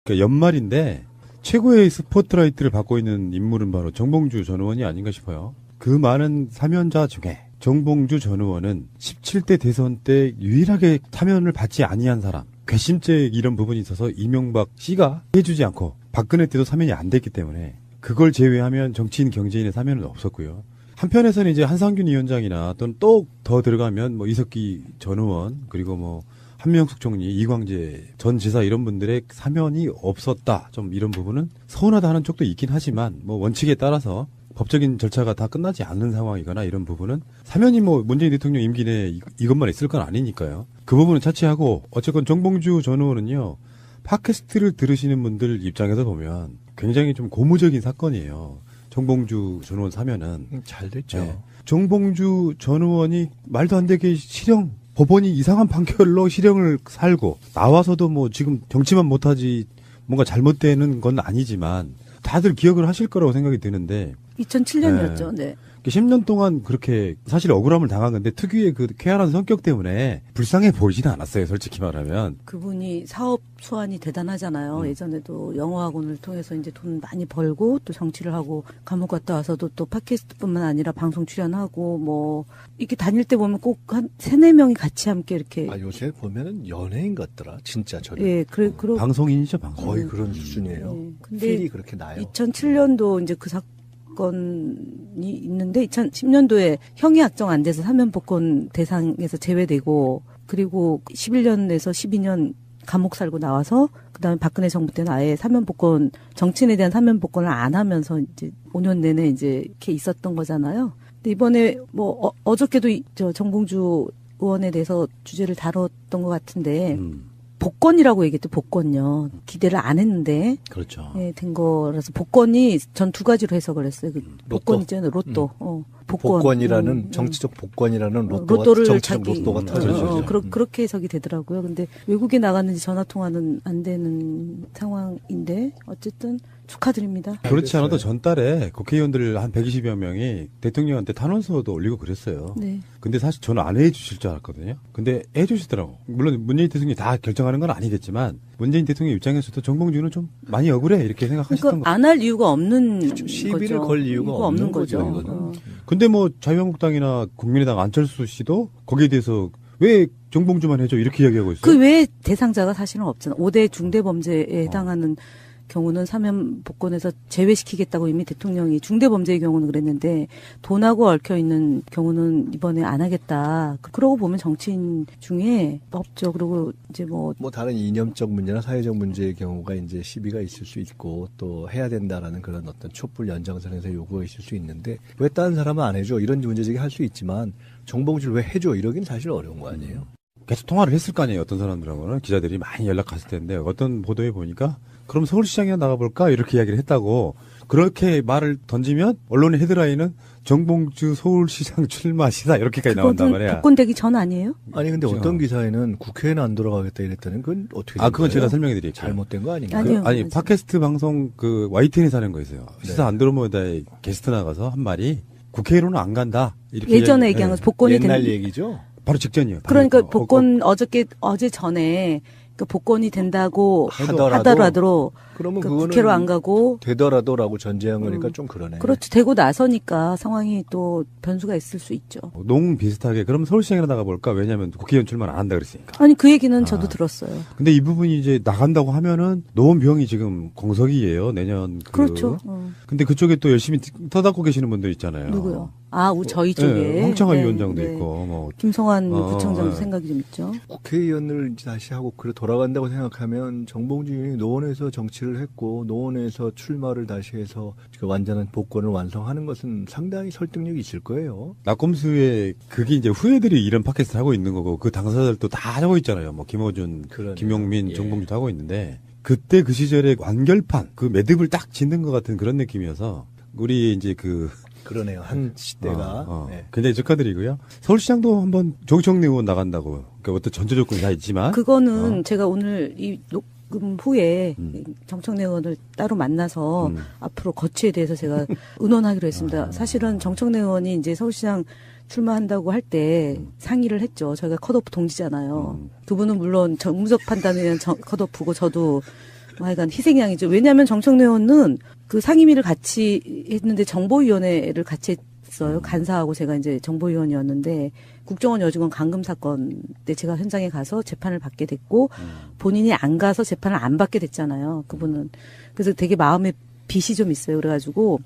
그러니까 연말인데 최고의 스포트라이트를 받고 있는 인물은 바로 정봉주 전 의원이 아닌가 싶어요. 그 많은 사면자 중에 정봉주 전 의원은 17대 대선 때 유일하게 사면을 받지 아니한 사람. 괘씸죄 이런 부분이 있어서 이명박 씨가 해주지 않고 박근혜 때도 사면이 안 됐기 때문에 그걸 제외하면 정치인 경제인의 사면은 없었고요. 한편에서는 이제 한상균 위원장이나 또는 또 더 들어가면 뭐 이석기 전 의원 그리고 뭐 한명숙 총리, 이광재 전 지사 이런 분들의 사면이 없었다. 좀 이런 부분은 서운하다 하는 쪽도 있긴 하지만 뭐 원칙에 따라서 법적인 절차가 다 끝나지 않는 상황이거나 이런 부분은 사면이 뭐 문재인 대통령 임기 내에 이것만 있을 건 아니니까요. 그 부분은 차치하고 어쨌건 정봉주 전 의원은요. 팟캐스트를 들으시는 분들 입장에서 보면 굉장히 좀 고무적인 사건이에요. 정봉주 전 의원 사면은. 잘 됐죠. 네. 정봉주 전 의원이 말도 안 되게 실형, 법원이 이상한 판결로 실형을 살고 나와서도 뭐 지금 정치만 못하지 뭔가 잘못되는 건 아니지만 다들 기억을 하실 거라고 생각이 드는데 2007년이었죠. 네. 10년 동안 그렇게 사실 억울함을 당한 건데 특유의 그 쾌활한 성격 때문에 불쌍해 보이지는 않았어요. 솔직히 말하면. 그분이 사업 수완이 대단하잖아요. 예전에도 영어학원을 통해서 이제 돈 많이 벌고 또 정치를 하고 감옥 갔다 와서도 또 팟캐스트뿐만 아니라 방송 출연하고 뭐 이렇게 다닐 때 보면 꼭 한 3-4명이 같이 함께 이렇게. 아, 요새 보면은 연예인 같더라. 진짜 저는. 예, 그리고 방송인이죠, 방송. 거의 그런 수준이에요. 예. 근데 필이 그렇게 나요. 2007년도 이제 그 사건이 있는데 2010년도에 형이 확정 안 돼서 사면복권 대상에서 제외되고 그리고 11년에서 12년 감옥 살고 나와서 그다음에 박근혜 정부 때는 아예 사면복권 정치인에 대한 사면복권을 안 하면서 이제 5년 내내 이제 이렇게 있었던 거잖아요. 근데 이번에 뭐 어저께도 저 정봉주 의원에 대해서 주제를 다뤘던 것 같은데 복권이라고 얘기했죠. 복권요. 기대를 안 했는데 그렇죠. 예, 된 거라서 복권이 전 2가지로 해석을 했어요. 그 복권 있잖아요. 로또. 복권이라는 정치적 복권이라는 로또를 정치적 로또가 터져죠. 그렇게 해석이 되더라고요. 근데 외국에 나갔는지 전화 통화는 안 되는 상황인데 어쨌든 축하드립니다. 그렇지 않아도 전달에 국회의원들 한 120여 명이 대통령한테 탄원서도 올리고 그랬어요. 네. 근데 사실 저는 안 해주실 줄 알았거든요. 근데 해주시더라고. 물론 문재인 대통령이 다 결정하는 건 아니겠지만 문재인 대통령 입장에서도 정봉주는 좀 많이 억울해 이렇게 생각하셨던 그러니까 안 할 이유가 없는 시비를 거죠. 걸 이유가 없는 거죠. 이거는. 근데 뭐 자유한국당이나 국민의당 안철수 씨도 거기에 대해서 왜 정봉주만 해줘 이렇게 이야기하고 있어요. 그 외에 대상자가 사실은 없잖아. 5대 중대범죄에 해당하는 경우는 사면 복권에서 제외시키겠다고 이미 대통령이 중대범죄의 경우는 그랬는데 돈하고 얽혀 있는 경우는 이번에 안 하겠다. 그러고 보면 정치인 중에 없죠. 그리고 이제 뭐 다른 이념적 문제나 사회적 문제의 경우가 이제 시비가 있을 수 있고 또 해야 된다라는 그런 어떤 촛불 연장선에서 요구가 있을 수 있는데 왜 다른 사람은 안 해줘 이런 문제제기 할 수 있지만 정봉주를 왜 해줘 이러긴 사실 어려운 거 아니에요. 계속 통화를 했을 거 아니에요. 어떤 사람들하고는 기자들이 많이 연락갔을 텐데 어떤 보도에 보니까 그럼 서울시장에 나가볼까 이렇게 이야기를 했다고 그렇게 말을 던지면 언론의 헤드라인은 정봉주 서울시장 출마 시사 이렇게까지 나온단 말이야. 복권되기 전 아니에요? 아니 근데 어떤 기사에는 국회에는 안 돌아가겠다 이랬다는 건 어떻게 된 그건 거예요? 제가 설명해 드릴게요. 잘못된 거 아닌가요? 아니요. 아니 팟캐스트 방송 그 YTN에서 하는 거 있어요. 시사 안드로메다에 게스트 나가서 한 말이 국회로는 안 간다. 이렇게 예전에 얘기한 거 복권이 옛날 된 얘기죠. 바로 직전이에요. 그러니까 복권 어제 전에 그 복권이 된다고 하더라도 그러면 그 그거는 국회로 안 가고 되더라도라고 전제한 거니까 좀 그러네. 그렇죠. 되고 나서니까 상황이 또 변수가 있을 수 있죠. 농 비슷하게 그럼 서울시장에 나가볼까? 왜냐하면 국회의원 출마를 안 한다 그랬으니까. 아니 그 얘기는 저도 들었어요. 근데 이 부분이 이제 나간다고 하면은 노원병이 지금 공석이에요. 내년 그렇죠. 근데 그쪽에 또 열심히 터닫고 계시는 분들 있잖아요. 누구요? 저희 쪽에 네, 황창화 위원장도 있고 뭐 김성환 부총장도 생각이 좀 있죠. 국회의원을 이제 다시 하고 돌아간다고 생각하면 정봉주 의원이 노원에서 정치를 했고 노원에서 출마를 다시 해서 완전한 복권을 완성하는 것은 상당히 설득력이 있을 거예요. 낙검수에 그게 이제 후예들이 이런 팟캐스트를 하고 있는 거고 그 당사자들도 다 하고 있잖아요. 뭐 김어준, 그러네요. 김용민, 정봉주도 하고 있는데 그때 그 시절에 완결판 그 매듭을 딱 짓는 것 같은 그런 느낌이어서 우리 이제 그러네요. 한 시대가. 네. 굉장히 축하드리고요. 서울시장도 한번 조경래 의원 나간다고. 그러니까 어떤 전제 조건이 다 있지만. 그거는 제가 오늘 이 녹음 후에 정청래 의원을 따로 만나서 앞으로 거취에 대해서 제가 의논하기로 했습니다. 사실은 정청래 의원이 이제 서울시장 출마한다고 할 때 상의를 했죠. 저희가 컷오프 동지잖아요. 두 분은 물론 정무적 판단에 의한 컷오프고 저도 하여간 희생양이죠. 왜냐하면 정청래 의원은 그 상임위를 같이 했는데 정보위원회를 같이 했어요. 간사하고 제가 이제 정보위원이었는데 국정원 여직원 감금 사건 때 제가 현장에 가서 재판을 받게 됐고 본인이 안 가서 재판을 안 받게 됐잖아요. 그분은. 그래서 되게 마음에 빚이 좀 있어요. 그래가지고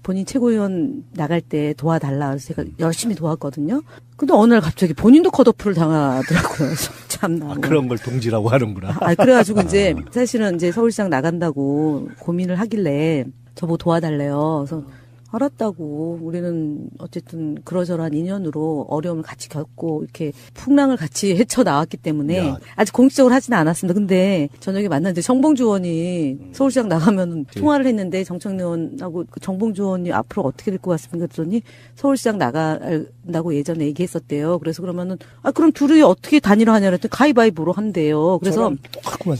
본인 최고위원 나갈 때 도와달라. 그래서 제가 열심히 도왔거든요. 근데 어느 날 갑자기 본인도 컷오프를 당하더라고요. 참나. 그런 걸 동지라고 하는구나. 그래가지고 이제 사실은 이제 서울시장 나간다고 고민을 하길래 저보고 도와달래요. 그래서 알았다고. 우리는 어쨌든 그러저러한 인연으로 어려움을 같이 겪고 이렇게 풍랑을 같이 헤쳐나왔기 때문에 야. 아직 공식적으로 하지는 않았습니다. 근데 저녁에 만났는데 정봉주 의원이 서울시장 나가면 통화를 했는데 정청래 의원하고 그 정봉주 의원이 앞으로 어떻게 될 것 같습니까? 그랬더니 서울시장 나간다고 예전에 얘기했었대요. 그래서 그러면은 그럼 둘이 어떻게 단일화하냐 그랬더니 가위바위보로 한대요. 그래서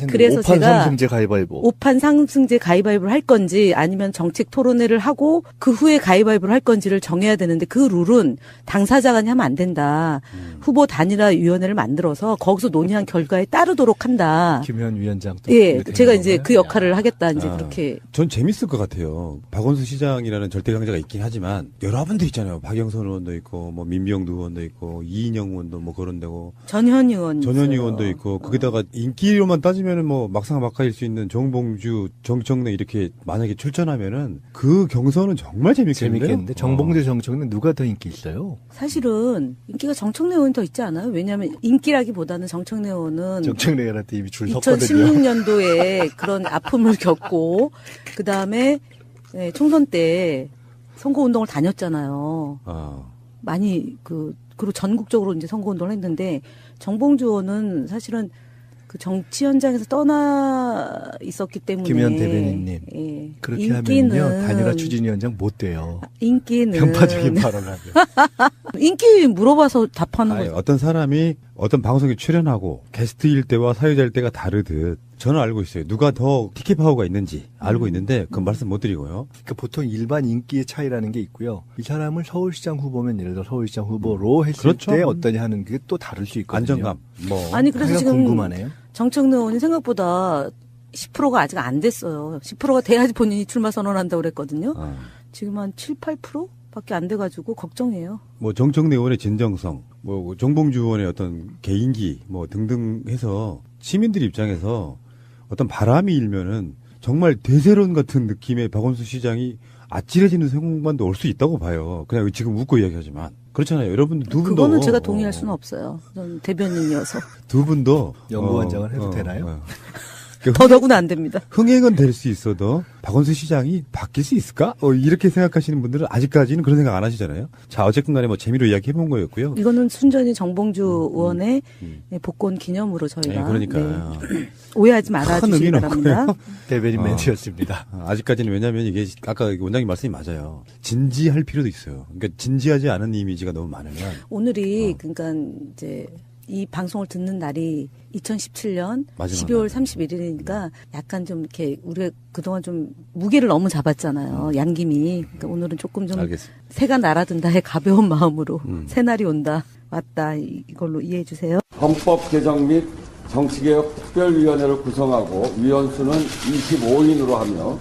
그래서 오판 제가 상승제 가위바위보. 5판 상승제 가위바위보를 할 건지 아니면 정책 토론회를 하고 그 후에 가위바위보를 할 건지를 정해야 되는데 그 룰은 당사자 간이 하면 안 된다. 후보 단일화위원회를 만들어서 거기서 논의한 결과에 따르도록 한다. 김현 위원장. 예, 제가 이제 그 역할을 하겠다. 이제 그렇게. 전 재밌을 것 같아요. 박원순 시장이라는 절대 강자가 있긴 하지만 여러분들 있잖아요. 박영선 의원도 있고 뭐 민병두 의원도 있고 이인영 의원도 뭐 그런 데고 전현 의원 의원도 있고 거기다가 인기로만 따지면은 뭐 막상막하일 수 있는 정봉주, 정청래 이렇게 만약에 출전하면은 그 경선은 정말 재밌겠는데 정봉주 정청래 누가 더 인기 있어요? 사실은 인기가 정청래 의원이 더 있지 않아요? 왜냐하면 인기라기보다는 정청래 의원은 정청래한테 이미 줄 섰거든요. 2016년도에 그런 아픔을 겪고 그 다음에 총선 때 선거운동을 다녔잖아요. 많이 그리고 전국적으로 이제 선거운동을 했는데 정봉주 의원은 사실은 그 정치 현장에서 떠나 있었기 때문에 김현 대변인님 예. 그렇게 인기는 하면요 단일화 추진위원장 못 돼요. 인기는 편파적인 발언하면 인기 물어봐서 답하는 거죠. 어떤 사람이 어떤 방송에 출연하고 게스트일 때와 사회자일 때가 다르듯 저는 알고 있어요. 누가 더 티켓 파워가 있는지 알고 있는데 그건 말씀 못 드리고요. 그러니까 보통 일반 인기의 차이라는 게 있고요. 이 사람을 서울시장 후보면 예를 들어 서울시장 후보로 했을 그렇죠. 때 어떠냐 하는 게 또 다를 수 있거든요. 안정감. 뭐 아니 그래서 지금 궁금하네요. 정청래 의원이 생각보다 10%가 아직 안 됐어요. 10%가 돼야지 본인이 출마 선언한다고 그랬거든요. 지금 한 7, 8%밖에 안 돼가지고 걱정이에요. 뭐 정청래 의원의 진정성, 뭐 정봉주 의원의 어떤 개인기, 뭐 등등 해서 시민들 입장에서 어떤 바람이 일면은 정말 대세론 같은 느낌의 박원순 시장이 아찔해지는 순간도 올 수 있다고 봐요. 그냥 지금 웃고 이야기하지만 그렇잖아요. 여러분들 두 분도 그거는 제가 동의할 수는 없어요. 저는 대변인이어서 두 분도 연구원장을 해도 되나요? 더더구나 안 됩니다. 흥행은 될 수 있어도 박원순 시장이 바뀔 수 있을까? 이렇게 생각하시는 분들은 아직까지는 그런 생각 안 하시잖아요. 자, 어쨌든 간에 뭐 재미로 이야기해본 거였고요. 이거는 순전히 정봉주 의원의 복권 기념으로 저희가 그러니까 오해하지 말아주시기 바랍니다. 대변인 멘트였습니다. 아직까지는 왜냐하면 이게 아까 원장님 말씀이 맞아요. 진지할 필요도 있어요. 그러니까 진지하지 않은 이미지가 너무 많으면 오늘이 그러니까 이제 이 방송을 듣는 날이 2017년 마지막 12월 31일이니까 약간 좀 이렇게 우리가 그동안 좀 무게를 너무 잡았잖아요. 양김이. 그러니까 오늘은 조금 좀 알겠습니다. 새가 날아든다의 가벼운 마음으로 새날이 온다. 맞다. 이걸로 이해해 주세요. 헌법 개정 및 정치개혁 특별위원회를 구성하고 위원수는 25인으로 하며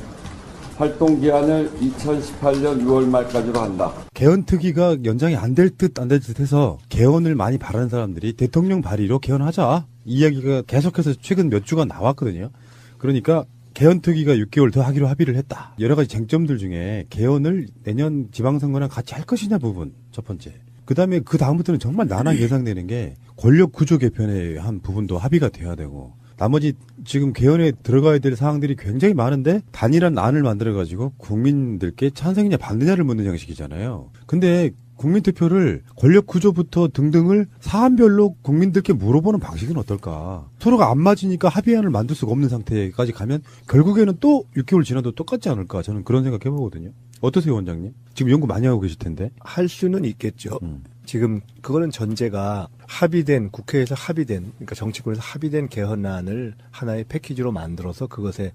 활동 기한을 2018년 6월 말까지로 한다. 개헌 특위가 연장이 안 될 듯 안 될 듯 해서 개헌을 많이 바라는 사람들이 대통령 발의로 개헌하자. 이 이야기가 계속해서 최근 몇 주가 나왔거든요. 그러니까 개헌 특위가 6개월 더 하기로 합의를 했다. 여러 가지 쟁점들 중에 개헌을 내년 지방선거랑 같이 할 것이냐 부분 첫 번째. 그다음에 그 다음부터는 정말 나나 예상되는 게 권력 구조 개편의 한 부분도 합의가 돼야 되고 나머지 지금 개헌에 들어가야 될 사항들이 굉장히 많은데 단일한 안을 만들어가지고 국민들께 찬성이냐 반대냐를 묻는 형식이잖아요. 근데 국민투표를 권력구조부터 등등을 사안별로 국민들께 물어보는 방식은 어떨까. 서로가 안 맞으니까 합의안을 만들 수가 없는 상태까지 가면 결국에는 또 6개월 지나도 똑같지 않을까. 저는 그런 생각 해보거든요. 어떠세요, 원장님? 지금 연구 많이 하고 계실 텐데. 할 수는 있겠죠. 지금 그거는 전제가 합의된 국회에서 합의된 그러니까 정치권에서 합의된 개헌안을 하나의 패키지로 만들어서 그것에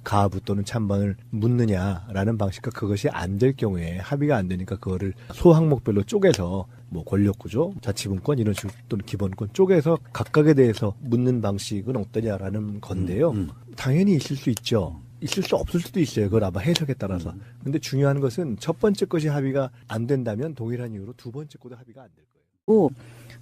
가부 또는 찬반을 묻느냐라는 방식과 그것이 안 될 경우에 합의가 안 되니까 그거를 소항목별로 쪼개서 뭐 권력구조, 자치분권 이런 식으로 또는 기본권 쪼개서 각각에 대해서 묻는 방식은 어떠냐라는 건데요. 당연히 있을 수 있죠. 있을 수 없을 수도 있어요. 그걸 아마 해석에 따라서. 근데 중요한 것은 첫 번째 것이 합의가 안 된다면 동일한 이유로 두 번째 것도 합의가 안 될 거예요.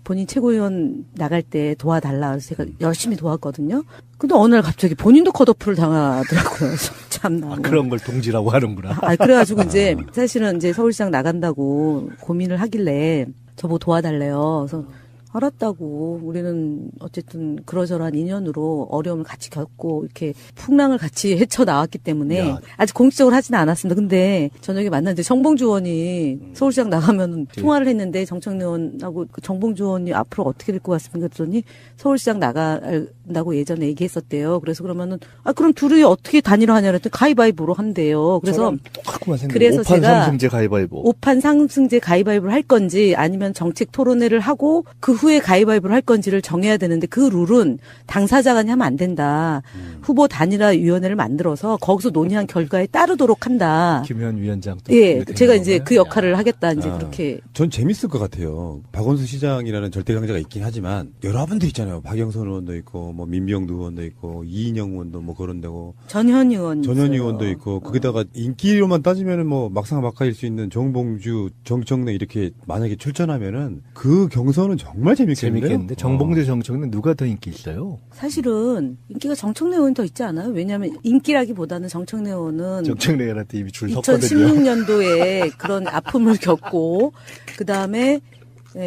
본인 최고위원 나갈 때 도와달라 그래서 제가 열심히 도왔거든요. 근데 어느 날 갑자기 본인도 컷오프를 당하더라고요. 참나. 그런 걸 동지라고 하는구나. 그래가지고 이제 사실은 이제 서울시장 나간다고 고민을 하길래 저보고 도와달래요. 그래서 알았다고. 우리는 어쨌든 그러저러한 인연으로 어려움을 같이 겪고 이렇게 풍랑을 같이 헤쳐나왔기 때문에 야. 아직 공식적으로 하지는 않았습니다. 근데 저녁에 만났는데 정봉주 의원이 서울시장 나가면 통화를 했는데 정청래 의원하고 그 정봉주 의원이 앞으로 어떻게 될 것 같습니까? 그랬더니 서울시장 나간다고 예전에 얘기했었대요. 그래서 그러면은 그럼 둘이 어떻게 단일화하냐 그랬더니 가위바위보로 한대요. 그래서 똑같구만 생각. 그래서 5판 제가 3승제 가위바위보. 5판 상승제 가위바위보를 할 건지 아니면 정책 토론회를 하고 그 후에 가위바위보를 할 건지를 정해야 되는데 그 룰은 당사자 간에 하면 안 된다. 후보 단일화위원회를 만들어서 거기서 논의한 결과에 따르도록 한다. 김현 위원장. 예, 제가 이제 그 역할을 하겠다. 이제 그렇게. 전 재밌을 것 같아요. 박원순 시장이라는 절대 강자가 있긴 하지만 여러분들 있잖아요. 박영선 의원도 있고 뭐 민병두 의원도 있고 이인영 의원도 뭐 그런 데고 전현 의원 의원도 있고 거기다가 인기로만 따지면은 뭐 막상막하일 수 있는 정봉주, 정청래 이렇게 만약에 출전하면은 그 경선은 정말 재밌겠는데 정봉주 정청래 누가 더 인기 있어요? 사실은 인기가 정청래 의원이 더 있지 않아요? 왜냐하면 인기라기보다는 정청래 의원은 정청래한테 이미 줄 섰거든요. 2016년도에 그런 아픔을 겪고 그 다음에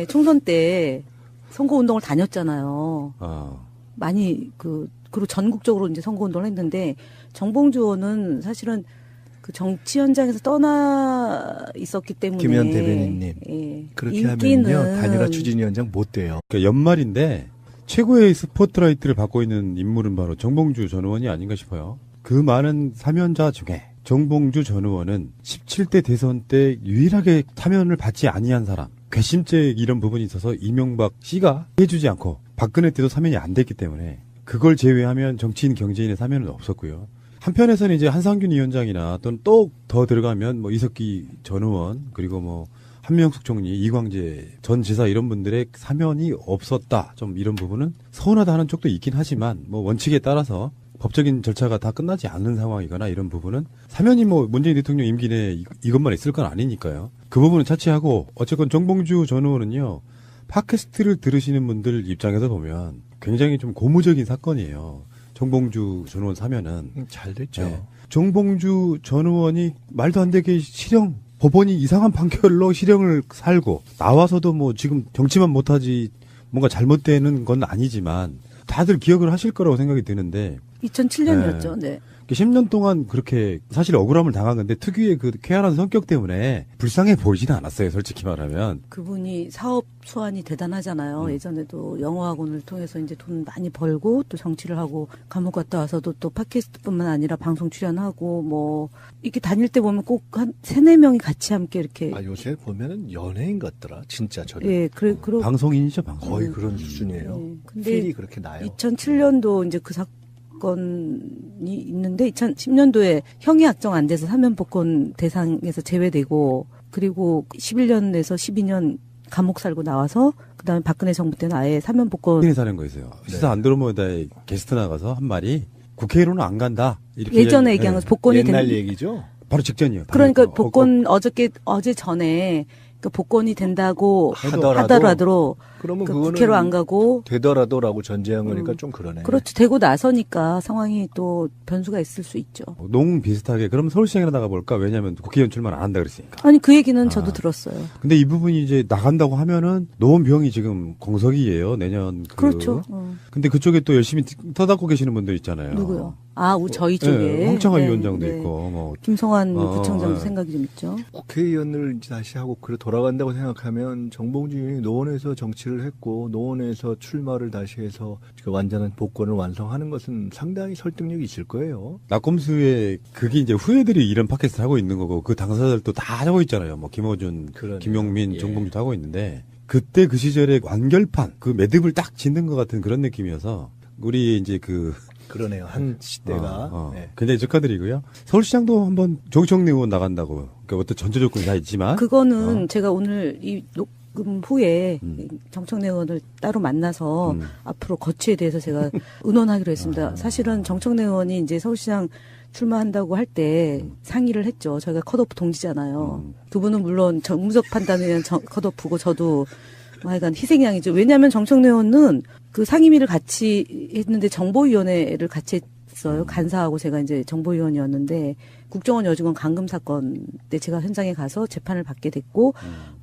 총선 때 선거운동을 다녔잖아요. 많이 그리고 전국적으로 이제 선거운동을 했는데 정봉주 의원은 사실은 그 정치 현장에서 떠나 있었기 때문에 김현 대변인님 그렇게 인기는 하면요 단일화 추진위원장 못 돼요. 그러니까 연말인데 최고의 스포트라이트를 받고 있는 인물은 바로 정봉주 전 의원이 아닌가 싶어요. 그 많은 사면자 중에 정봉주 전 의원은 17대 대선 때 유일하게 사면을 받지 아니한 사람. 괘씸죄 이런 부분이 있어서 이명박 씨가 해주지 않고 박근혜 때도 사면이 안 됐기 때문에 그걸 제외하면 정치인 경제인의 사면은 없었고요. 한편에서는 이제 한상균 위원장이나 또는 또 더 들어가면 뭐 이석기 전 의원 그리고 뭐 한명숙 총리, 이광재 전 지사 이런 분들의 사면이 없었다. 좀 이런 부분은 서운하다 하는 쪽도 있긴 하지만 뭐 원칙에 따라서 법적인 절차가 다 끝나지 않는 상황이거나 이런 부분은 사면이 뭐 문재인 대통령 임기 내에 이것만 있을 건 아니니까요. 그 부분은 차치하고 어쨌건 정봉주 전 의원은요. 팟캐스트를 들으시는 분들 입장에서 보면 굉장히 좀 고무적인 사건이에요. 정봉주 전 의원 사면은. 잘 됐죠. 네. 정봉주 전 의원이 말도 안 되게 실형, 법원이 이상한 판결로 실형을 살고 나와서도 뭐 지금 정치만 못하지 뭔가 잘못되는 건 아니지만 다들 기억을 하실 거라고 생각이 드는데 2007년이었죠. 네. 10년 동안 그렇게 사실 억울함을 당한 건데 특유의 그 쾌활한 성격 때문에 불쌍해 보이지는 않았어요. 솔직히 말하면. 그분이 사업 수완이 대단하잖아요. 예전에도 영어학원을 통해서 이제 돈 많이 벌고 또 정치를 하고 감옥 갔다 와서도 또 팟캐스트뿐만 아니라 방송 출연하고 뭐 이렇게 다닐 때 보면 꼭 한 3-4명이 같이 함께 이렇게 요새 보면은 연예인 같더라. 진짜 저는. 예, 그리고 방송인이죠, 방송. 거의 그런 수준이에요. 예. 근데 필이 그렇게 나요. 2007년도 이제 그 사건이 있는데 2010년도에 형이 확정 안 돼서 사면 복권 대상에서 제외되고 그리고 11년에서 12년 감옥 살고 나와서 그다음에 박근혜 정부 때는 아예 사면 복권 국회에 사는 거 있어요. 시사 안드로메다에 게스트 나가서 한 말이 국회로는 안 간다. 이렇게 예전에 얘기한 거 복권이 옛날 된 얘기죠. 바로 직전이에요. 그러니까 복권 어제 전에 그 복권이 된다고 하더라도 그러면 그 그거는 국회로 안 가고 되더라도라고 전제한 거니까 좀 그러네. 그렇죠. 되고 나서니까 상황이 또 변수가 있을 수 있죠. 농 비슷하게 그럼 서울시장에 나가볼까? 왜냐하면 국회의원 출마를 안 한다 그랬으니까. 아니 그 얘기는 저도 들었어요. 근데 이 부분이 이제 나간다고 하면은 노원병이 지금 공석이에요. 내년 그렇죠. 근데 그쪽에 또 열심히 터닫고 계시는 분들 있잖아요. 누구요? 저희 쪽에. 네, 황창화 네, 위원장도 네. 있고, 뭐. 김성환 부총장도 네. 생각이 좀 있죠. 국회의원을 이제 다시 하고 그래 돌아간다고 생각하면 정봉주 의원이 노원에서 정치를 했고 노원에서 출마를 다시 해서 그 완전한 복권을 완성하는 것은 상당히 설득력이 있을 거예요. 낙검수에 그게 이제 후예들이 이런 팟캐스트를 하고 있는 거고 그 당사자들도 다 하고 있잖아요. 뭐 김어준, 그러네요. 김용민, 예. 정봉주도 하고 있는데 그때 그 시절에 완결판 그 매듭을 딱 짓는 것 같은 그런 느낌이어서 우리 이제 그러네요. 한 시대가. 네. 굉장히 축하드리고요. 서울시장도 한번 조정래 의원 나간다고 그러니까 어떤 전제 조건이 다 있지만 그거는 제가 오늘 이 녹음 후에 음. 정청래 의원을 따로 만나서 음. 앞으로 거취에 대해서 제가 의논하기로 했습니다. 사실은 정청래 의원이 이제 서울시장 출마한다고 할 때 상의를 했죠. 저희가 컷오프 동지잖아요. 두 분은 물론 정무적 판단에 의한 컷오프고 저도 하여간 희생양이죠. 왜냐하면 정청래 의원은 그 상임위를 같이 했는데 정보위원회를 같이 했어요. 간사하고 제가 이제 정보위원이었는데 국정원 여직원 감금 사건 때 제가 현장에 가서 재판을 받게 됐고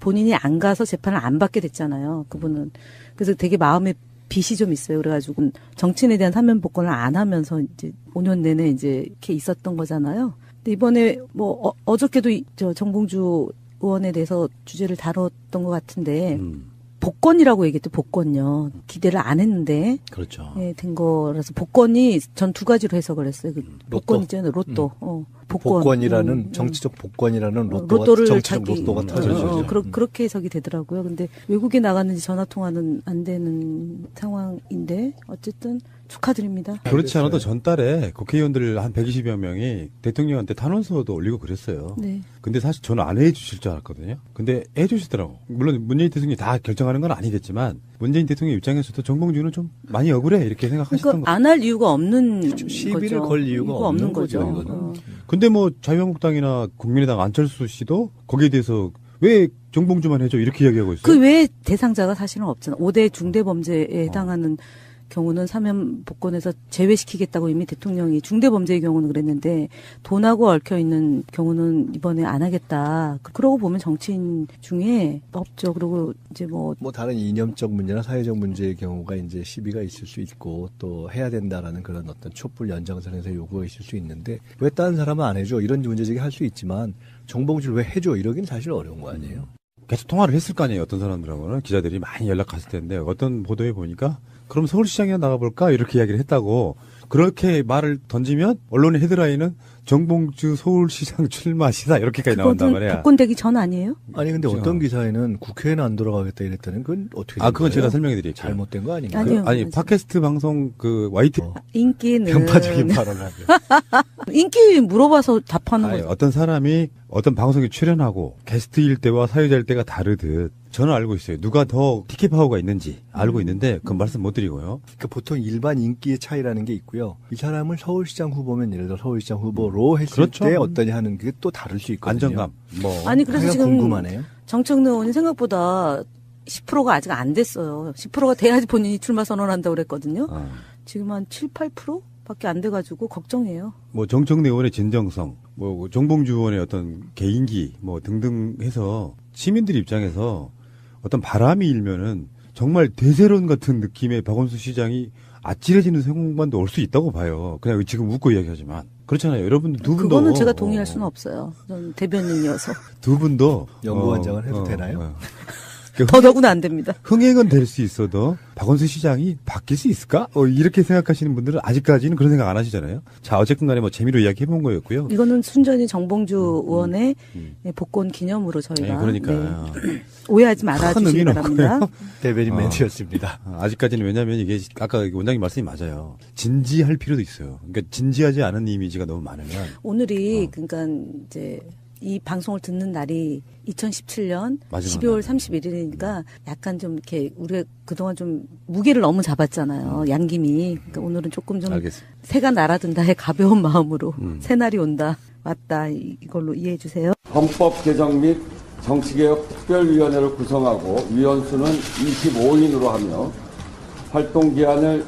본인이 안 가서 재판을 안 받게 됐잖아요. 그분은. 그래서 되게 마음에 빚이 좀 있어요. 그래가지고 정치인에 대한 사면 복권을 안 하면서 이제 5년 내내 이제 이렇게 있었던 거잖아요. 근데 이번에 뭐 어저께도 저 정봉주 의원에 대해서 주제를 다뤘던 것 같은데 복권이라고 얘기했죠. 복권요. 기대를 안 했는데 그렇죠. 예, 된 거라서 복권이 전 두 가지로 해석을 했어요. 그 복권 로또? 있잖아요. 로또. 복권. 복권이라는 정치적 복권이라는 로또를 정치적 자기 로또가 터져죠. 그렇게 해석이 되더라고요. 근데 외국에 나갔는지 전화 통화는 안 되는 상황인데 어쨌든 축하드립니다. 그렇지 않아도 전달에 국회의원들 한 120여 명이 대통령한테 탄원서도 올리고 그랬어요. 네. 근데 사실 저는 안 해주실 줄 알았거든요. 근데 해주시더라고. 물론 문재인 대통령이 다 결정하는 건 아니겠지만 문재인 대통령 입장에서도 정봉주는 좀 많이 억울해 이렇게 생각하셨던 그러니까 거예요. 안 할 이유가 없는 시비를 거죠. 걸 이유가 없는 거죠, 이거는. 근데 뭐 자유한국당이나 국민의당 안철수 씨도 거기에 대해서 왜 정봉주만 해줘 이렇게 이야기하고 있어요. 그 외에 대상자가 사실은 없잖아. 5대 중대범죄에 해당하는 경우는 사면 복권에서 제외시키겠다고 이미 대통령이 중대범죄의 경우는 그랬는데 돈하고 얽혀 있는 경우는 이번에 안 하겠다. 그러고 보면 정치인 중에 없죠. 그리고 이제 뭐 다른 이념적 문제나 사회적 문제의 경우가 이제 시비가 있을 수 있고 또 해야 된다라는 그런 어떤 촛불 연장선에서 요구가 있을 수 있는데 왜 다른 사람은 안 해줘 이런 문제제기 할 수 있지만 정봉주를 왜 해줘 이러긴 사실 어려운 거 아니에요. 계속 통화를 했을 거 아니에요. 어떤 사람들하고는 기자들이 많이 연락갔을 텐데 어떤 보도에 보니까 그럼 서울시장에 나가볼까 이렇게 이야기를 했다고 그렇게 말을 던지면 언론의 헤드라인은 정봉주 서울시장 출마 시사 이렇게까지 나온단 그거는 말이야. 복권 되기 전 아니에요? 아니 근데 어떤 기사에는 국회에는 안 돌아가겠다 이랬다는 건 어떻게 된 그건 거예요? 제가 설명해 드릴게요. 잘못된 거 아닌가요? 아니요. 아니 팟캐스트 방송 그 YT 인기는 편파적인 발언을 하죠. 인기 물어봐서 답하는 아니, 거죠. 어떤 사람이 어떤 방송에 출연하고 게스트일 때와 사회자일 때가 다르듯 저는 알고 있어요. 누가 더 티켓 파워가 있는지 알고 있는데 그건 말씀 못 드리고요. 그러니까 보통 일반 인기의 차이라는 게 있고요. 이 사람을 서울시장 후보면 예를 들어 서울시장 후보로 했을 그렇죠. 때 어떠냐 하는 게 또 다를 수 있거든요. 안정감. 뭐 아니 그래서 하여간 지금 궁금하네요. 정청래 의원이 생각보다 10%가 아직 안 됐어요. 10%가 돼야지 본인이 출마 선언한다고 그랬거든요. 지금 한 7, 8%밖에 안 돼가지고 걱정이에요. 뭐 정청래 의원의 진정성, 뭐 정봉주 의원의 어떤 개인기, 뭐 등등 해서 시민들 입장에서 어떤 바람이 일면은 정말 대세론 같은 느낌의 박원순 시장이 아찔해지는 상황만도 올 수 있다고 봐요. 그냥 지금 웃고 이야기하지만 그렇잖아요. 여러분들 두 분도 그거는 제가 동의할 수는 없어요. 저는 대변인이어서. 두 분도 연구원장을 해도 되나요? 더더구나 안 됩니다. 흥행은 될 수 있어도 박원순 시장이 바뀔 수 있을까? 이렇게 생각하시는 분들은 아직까지는 그런 생각 안 하시잖아요. 자, 어쨌든 간에 뭐 재미로 이야기해본 거였고요. 이거는 순전히 정봉주 의원의 복권 기념으로 저희가 네, 그러니까 네. 오해하지 큰 말아주시기 의미는 바랍니다. 없고요. 대변인 멘트였습니다. 아직까지는 왜냐하면 이게 아까 원장님 말씀이 맞아요. 진지할 필요도 있어요. 그러니까 진지하지 않은 이미지가 너무 많으면 오늘이 그러니까 이제 이 방송을 듣는 날이 2017년 마지막 12월 31일이니까 약간 좀 이렇게 우리가 그동안 좀 무게를 너무 잡았잖아요. 양김이. 그러니까 오늘은 조금 좀 알겠습니다. 새가 날아든다의 가벼운 마음으로 새날이 온다. 왔다. 이걸로 이해해 주세요. 헌법 개정 및 정치개혁 특별위원회를 구성하고 위원수는 25인으로 하며 활동 기한을